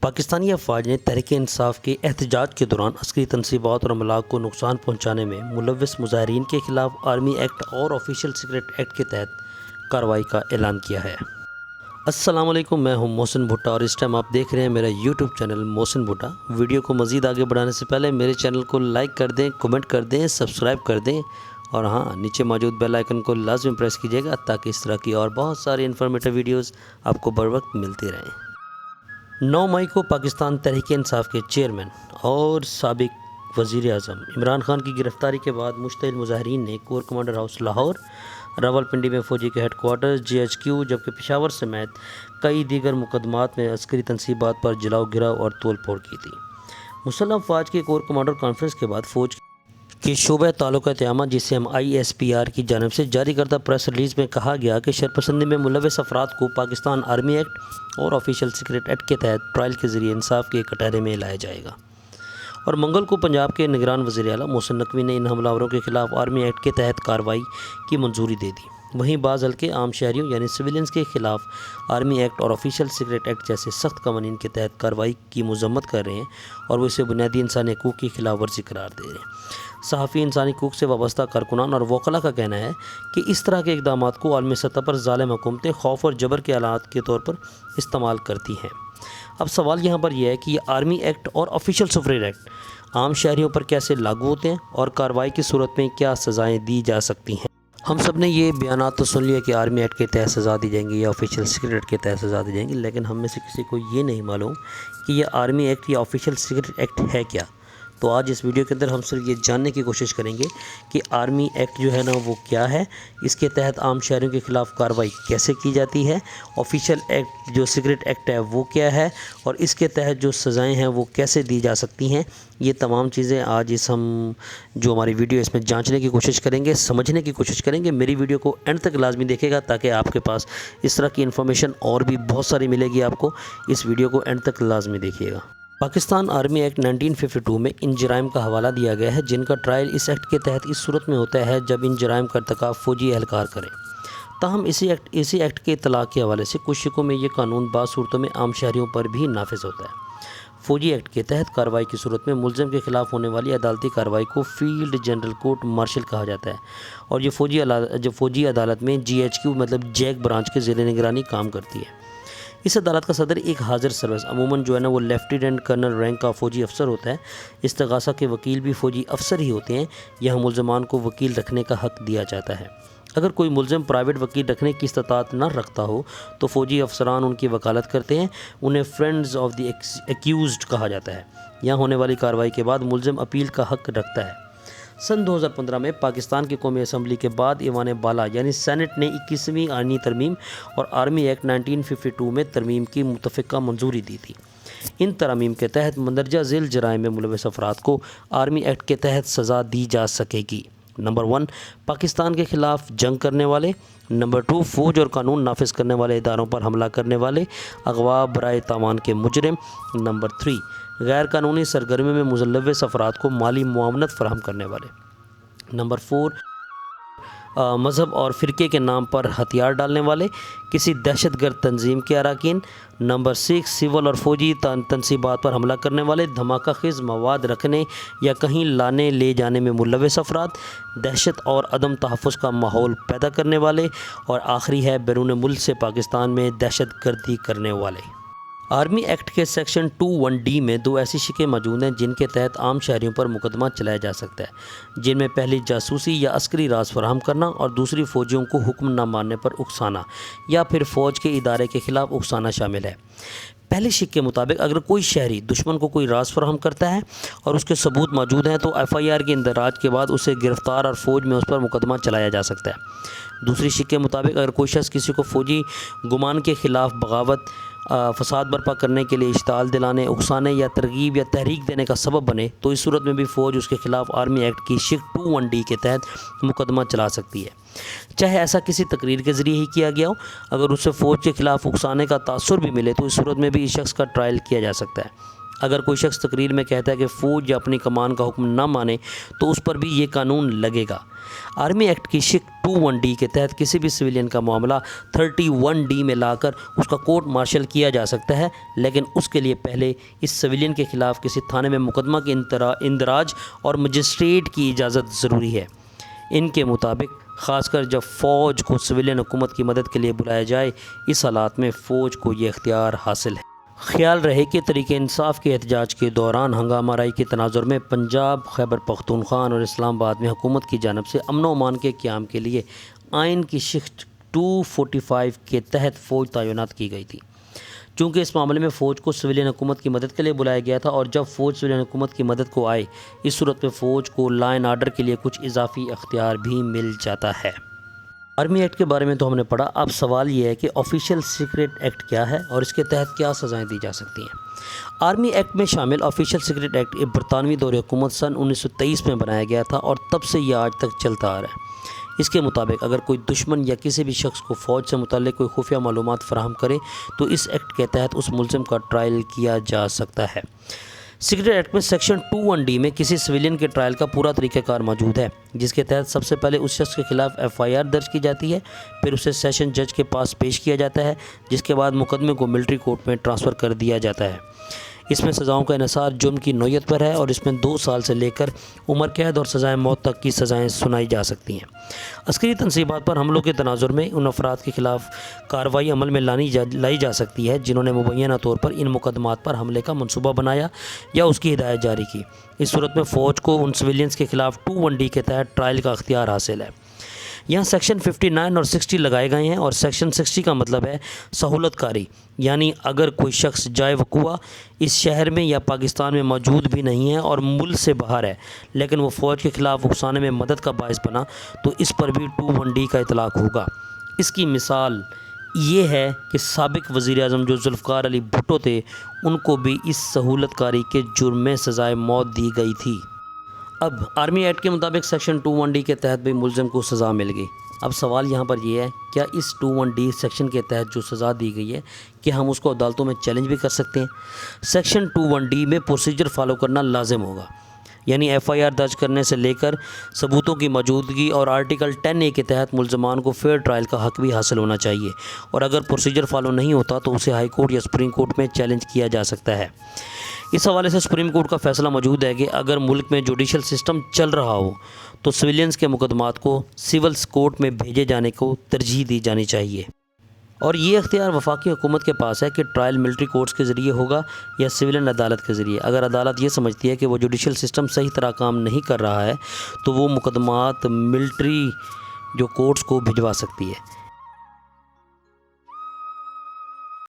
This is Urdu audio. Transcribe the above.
پاکستانی افواج نے تحریک انصاف کے احتجاج کے دوران عسکری تنصیبات اور املاک کو نقصان پہنچانے میں ملوث مظاہرین کے خلاف آرمی ایکٹ اور آفیشیل سیکرٹ ایکٹ کے تحت کارروائی کا اعلان کیا ہے۔ السلام علیکم، میں ہوں محسن بھٹا اور اس ٹائم آپ دیکھ رہے ہیں میرا یوٹیوب چینل محسن بھٹا۔ ویڈیو کو مزید آگے بڑھانے سے پہلے میرے چینل کو لائک کر دیں، کمنٹ کر دیں، سبسکرائب کر دیں اور ہاں، نیچے موجود بیل آئیکن کو لازمی پریس کیجیے گا تاکہ اس طرح کی اور بہت ساری انفارمیٹیو ویڈیوز آپ کو بر وقت ملتی رہیں۔ 9 مئی کو پاکستان تحریک انصاف کے چیئرمین اور سابق وزیر اعظم عمران خان کی گرفتاری کے بعد مشتعل مظاہرین نے corps commander house Lahore, Rawalpindi میں فوجی کے ہیڈ کوارٹرز GHQ جبکہ پشاور سمیت کئی دیگر مقدمات میں عسکری تنصیبات پر جلاؤ گراؤ اور توڑ پھوڑ کی تھی۔ مسلح افواج کے کور کمانڈر کانفرنس کے بعد فوج کے شعبہ تعلقات عامہ جسے ISPR کی جانب سے جاری کردہ پریس ریلیز میں کہا گیا کہ شرپسندی میں ملوث افراد کو پاکستان آرمی ایکٹ اور آفیشیل سیکرٹ ایکٹ کے تحت ٹرائل کے ذریعے انصاف کے کٹہرے میں لایا جائے گا۔ اور منگل کو پنجاب کے نگران وزیر اعلیٰ محسن نقوی نے ان حملہ آوروں کے خلاف آرمی ایکٹ کے تحت کارروائی کی منظوری دے دی۔ وہیں بعض حلقے عام شہریوں یعنی سویلینز کے خلاف آرمی ایکٹ اور آفیشیل سیکرٹ ایکٹ جیسے سخت قوانین کے تحت کارروائی کی مذمت کر رہے ہیں اور وہ اسے بنیادی انسانی حقوق کی خلاف ورزی قرار دے رہے ہیں۔ صحافی، انسانی حقوق سے وابستہ کارکنان اور وکلاء کا کہنا ہے کہ اس طرح کے اقدامات کو عالمی سطح پر ظالم حکومتیں خوف اور جبر کے آلات کے طور پر استعمال کرتی ہیں۔ اب سوال یہاں پر یہ ہے کہ یہ آرمی ایکٹ اور آفیشیل سیکرٹ ایکٹ عام شہریوں پر کیسے لاگو ہوتے ہیں اور کارروائی کی صورت میں کیا سزائیں دی جا سکتی ہیں۔ ہم سب نے یہ بیانات تو سن لیا کہ آرمی ایکٹ کے تحت سزا دی جائیں گی یا آفیشیل سیکرٹ ایکٹ کے تحت سزا دی جائیں گی، لیکن ہم میں سے کسی کو یہ نہیں معلوم کہ یہ آرمی ایکٹ یا آفیشیل سیکرٹ ایکٹ ہے کیا۔ تو آج اس ویڈیو کے اندر ہم صرف یہ جاننے کی کوشش کریں گے کہ آرمی ایکٹ جو ہے نا وہ کیا ہے، اس کے تحت عام شہریوں کے خلاف کارروائی کیسے کی جاتی ہے، آفیشیل ایکٹ جو سیکرٹ ایکٹ ہے وہ کیا ہے اور اس کے تحت جو سزائیں ہیں وہ کیسے دی جا سکتی ہیں۔ یہ تمام چیزیں آج ہم جو ہماری ویڈیو اس میں جانچنے کی کوشش کریں گے، سمجھنے کی کوشش کریں گے۔ میری ویڈیو کو اینڈ تک لازمی دیکھے گا تاکہ آپ کے پاس اس طرح کی انفارمیشن اور بھی بہت ساری ملے گی آپ کو۔ اس ویڈیو کو اینڈ تک لازمی دیکھیے گا۔ پاکستان آرمی ایکٹ 1952 میں ان جرائم کا حوالہ دیا گیا ہے جن کا ٹرائل اس ایکٹ کے تحت اس صورت میں ہوتا ہے جب ان جرائم کا ارتکاب فوجی اہلکار کریں۔ تاہم اسی ایکٹ کے اطلاق کے حوالے سے کچھ شکوں میں یہ قانون بعض صورتوں میں عام شہریوں پر بھی نافذ ہوتا ہے۔ فوجی ایکٹ کے تحت کارروائی کی صورت میں ملزم کے خلاف ہونے والی عدالتی کارروائی کو فیلڈ جنرل کورٹ مارشل کہا جاتا ہے اور یہ فوجی عدالت میں GHQ مطلب جیک برانچ کے زیر نگرانی کام کرتی ہے۔ اس عدالت کا صدر ایک حاضر سروس عموماً جو ہے نا وہ لیفٹیننٹ کرنل رینک کا فوجی افسر ہوتا ہے۔ استغاثہ کے وکیل بھی فوجی افسر ہی ہوتے ہیں۔ یہاں ملزمان کو وکیل رکھنے کا حق دیا جاتا ہے۔ اگر کوئی ملزم پرائیویٹ وکیل رکھنے کی استطاعت نہ رکھتا ہو تو فوجی افسران ان کی وکالت کرتے ہیں۔ انہیں فرینڈز آف دی ایکیوزڈ کہا جاتا ہے۔ یہاں ہونے والی کارروائی کے بعد ملزم اپیل کا حق رکھتا ہے۔ سن 2015 میں پاکستان کی قومی اسمبلی کے بعد ایوان بالا یعنی سینٹ نے 21ویں آئینی ترمیم اور آرمی ایکٹ 1952 میں ترمیم کی متفقہ منظوری دی تھی۔ ان ترامیم کے تحت مندرجہ ذیل جرائم میں ملوث افراد کو آرمی ایکٹ کے تحت سزا دی جا سکے گی۔ نمبر 1، پاکستان کے خلاف جنگ کرنے والے۔ نمبر 2، فوج اور قانون نافذ کرنے والے اداروں پر حملہ کرنے والے، اغوا برائے تاوان کے مجرم۔ نمبر 3، غیر قانونی سرگرمی میں ملوث افراد کو مالی معاونت فراہم کرنے والے۔ نمبر 4، مذہب اور فرقے کے نام پر ہتھیار ڈالنے والے، کسی دہشت گرد تنظیم کے اراکین۔ نمبر 6، سول اور فوجی تنصیبات پر حملہ کرنے والے، دھماکہ خیز مواد رکھنے یا کہیں لانے لے جانے میں ملوث افراد، دہشت اور عدم تحفظ کا ماحول پیدا کرنے والے، اور آخری ہے بیرون ملک سے پاکستان میں دہشت گردی کرنے والے۔ آرمی ایکٹ کے سیکشن 21D میں 2 ایسی شکیں موجود ہیں جن کے تحت عام شہریوں پر مقدمہ چلایا جا سکتا ہے، جن میں پہلی جاسوسی یا عسکری راز فراہم کرنا اور دوسری فوجیوں کو حکم نہ ماننے پر اکسانا یا پھر فوج کے ادارے کے خلاف اکسانا شامل ہے۔ پہلے شک کے مطابق اگر کوئی شہری دشمن کو کوئی راز فراہم کرتا ہے اور اس کے ثبوت موجود ہیں تو FIR کے اندراج کے بعد اسے گرفتار اور فوج میں اس پر مقدمہ چلایا جا سکتا ہے۔ دوسری شک کے مطابق اگر کوئی شخص کسی کو فوجی گمان کے خلاف بغاوت، فساد برپا کرنے کے لیے اشتعال دلانے، اکسانے یا ترغیب یا تحریک دینے کا سبب بنے تو اس صورت میں بھی فوج اس کے خلاف آرمی ایکٹ کی شک 21D کے تحت مقدمہ چلا سکتی ہے، چاہے ایسا کسی تقریر کے ذریعے ہی کیا گیا ہو۔ اگر اسے فوج کے خلاف اکسانے کا تاثر بھی ملے تو اس صورت میں بھی اس شخص کا ٹرائل کیا جا سکتا ہے۔ اگر کوئی شخص تقریر میں کہتا ہے کہ فوج یا اپنی کمان کا حکم نہ مانے تو اس پر بھی یہ قانون لگے گا۔ آرمی ایکٹ کی شق 21D کے تحت کسی بھی سویلین کا معاملہ 31D میں لا کر اس کا کورٹ مارشل کیا جا سکتا ہے، لیکن اس کے لیے پہلے اس سویلین کے خلاف کسی تھانے میں مقدمہ کے اندراج اور مجسٹریٹ کی اجازت ضروری ہے۔ ان کے مطابق خاص کر جب فوج کو سویلین حکومت کی مدد کے لیے بلایا جائے، اس حالات میں فوج کو یہ اختیار حاصل ہے۔ خیال رہے کہ تحریک انصاف کے احتجاج کے دوران ہنگامہ آرائی کے تناظر میں پنجاب، خیبر پختونخوا اور اسلام آباد میں حکومت کی جانب سے امن و امان کے قیام کے لیے آئین کی شق 245 کے تحت فوج تعینات کی گئی تھی۔ چونکہ اس معاملے میں فوج کو سویلین حکومت کی مدد کے لیے بلایا گیا تھا، اور جب فوج سویلین حکومت کی مدد کو آئے، اس صورت میں فوج کو لا اینڈ آرڈر کے لیے کچھ اضافی اختیار بھی مل جاتا ہے۔ آرمی ایکٹ کے بارے میں تو ہم نے پڑھا، اب سوال یہ ہے کہ آفیشیل سیکریٹ ایکٹ کیا ہے اور اس کے تحت کیا سزائیں دی جا سکتی ہیں۔ آرمی ایکٹ میں شامل آفیشیل سیکریٹ ایکٹ برطانوی دور حکومت سن 1923 میں بنایا گیا تھا اور تب سے یہ آج تک چلتا آ رہا ہے۔ اس کے مطابق اگر کوئی دشمن یا کسی بھی شخص کو فوج سے متعلق کوئی خفیہ معلومات فراہم کرے تو اس ایکٹ کے تحت اس ملزم کا ٹرائل کیا جا سکتا ہے۔ سیکریٹ ایکٹ میں سیکشن 21D میں کسی سویلین کے ٹرائل کا پورا طریقہ کار موجود ہے، جس کے تحت سب سے پہلے اس شخص کے خلاف FIR درج کی جاتی ہے، پھر اسے سیشن جج کے پاس پیش کیا جاتا ہے، جس کے بعد مقدمے کو ملٹری کورٹ میں ٹرانسفر کر دیا جاتا ہے۔ اس میں سزاؤں کا انحصار جرم کی نوعیت پر ہے، اور اس میں 2 سال سے لے کر عمر قید اور سزائے موت تک کی سزائیں سنائی جا سکتی ہیں۔ عسکری تنصیبات پر حملوں کے تناظر میں ان افراد کے خلاف کارروائی عمل میں لائی جا سکتی ہے جنہوں نے مبینہ طور پر ان مقدمات پر حملے کا منصوبہ بنایا یا اس کی ہدایت جاری کی۔ اس صورت میں فوج کو ان سویلینز کے خلاف 21D کے تحت ٹرائل کا اختیار حاصل ہے۔ یہاں سیکشن 59 اور 60 لگائے گئے ہیں، اور سیکشن 60 کا مطلب ہے سہولت کاری، یعنی اگر کوئی شخص جائے وقوع اس شہر میں یا پاکستان میں موجود بھی نہیں ہے اور ملک سے باہر ہے، لیکن وہ فوج کے خلاف اکسانے میں مدد کا باعث بنا، تو اس پر بھی 21D کا اطلاق ہوگا۔ اس کی مثال یہ ہے کہ سابق وزیر اعظم جو ذوالفقار علی بھٹو تھے، ان کو بھی اس سہولت کاری کے جرم میں سزائے موت دی گئی تھی۔ اب آرمی ایکٹ کے مطابق سیکشن 21D کے تحت بھی ملزم کو سزا مل گئی۔ اب سوال یہاں پر یہ ہے، کیا اس 21D سیکشن کے تحت جو سزا دی گئی ہے کہ ہم اس کو عدالتوں میں چیلنج بھی کر سکتے ہیں؟ سیکشن 21D میں پروسیجر فالو کرنا لازم ہوگا، یعنی FIR درج کرنے سے لے کر ثبوتوں کی موجودگی، اور آرٹیکل 10A کے تحت ملزمان کو فیئر ٹرائل کا حق بھی حاصل ہونا چاہیے، اور اگر پروسیجر فالو نہیں ہوتا تو اسے ہائی کورٹ یا سپریم کورٹ میں چیلنج کیا جا سکتا ہے۔ اس حوالے سے سپریم کورٹ کا فیصلہ موجود ہے کہ اگر ملک میں جوڈیشل سسٹم چل رہا ہو تو سویلینز کے مقدمات کو سول کورٹ میں بھیجے جانے کو ترجیح دی جانی چاہیے، اور یہ اختیار وفاقی حکومت کے پاس ہے کہ ٹرائل ملٹری کورٹس کے ذریعے ہوگا یا سویلین عدالت کے ذریعے۔ اگر عدالت یہ سمجھتی ہے کہ وہ جوڈیشل سسٹم صحیح طرح کام نہیں کر رہا ہے تو وہ مقدمات ملٹری جو کورٹس کو بھجوا سکتی ہے۔